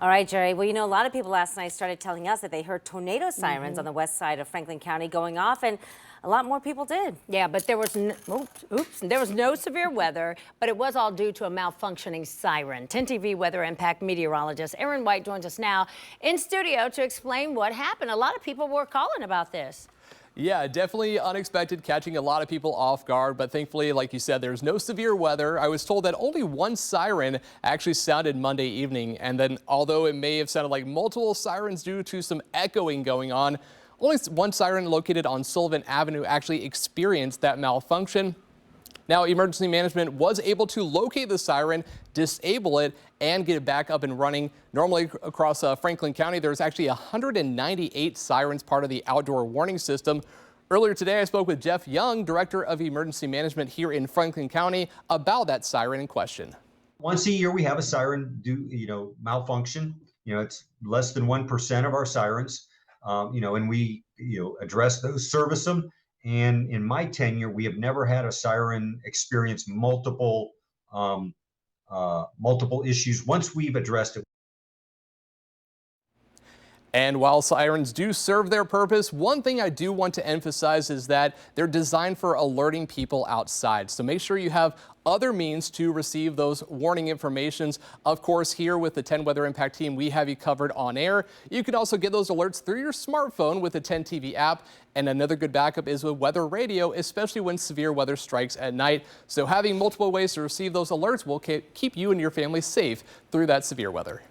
All right, Jerry. Well, a lot of people last night started telling us that they heard tornado sirens on the west side of Franklin County going off, and a lot more people did. Yeah, but there was there was no severe weather, but it was all due to a malfunctioning siren. 10 TV weather impact meteorologist Aaron White joins us now in studio to explain what happened. A lot of people were calling about this. Yeah, definitely unexpected, catching a lot of people off guard, but thankfully, like you said, there's no severe weather. I was told that only one siren actually sounded Monday evening, and then although it may have sounded like multiple sirens due to some echoing going on, only one siren located on Sullivan Avenue actually experienced that malfunction. Now, emergency management was able to locate the siren, disable it, and get it back up and running. Normally across Franklin County, there's actually 198 sirens part of the outdoor warning system. Earlier today, I spoke with Jeff Young, Director of Emergency Management here in Franklin County, about that siren in question. Once a year, we have a siren malfunction. It's less than 1% of our sirens, and we, address those, service them. And in my tenure, we have never had a siren experience multiple issues once we've addressed it. And while sirens do serve their purpose, one thing I do want to emphasize is that they're designed for alerting people outside. So make sure you have other means to receive those warning informations. Of course, here with the 10 Weather Impact team, we have you covered on air. You can also get those alerts through your smartphone with the 10 TV app. And another good backup is with weather radio, especially when severe weather strikes at night. So having multiple ways to receive those alerts will keep you and your family safe through that severe weather.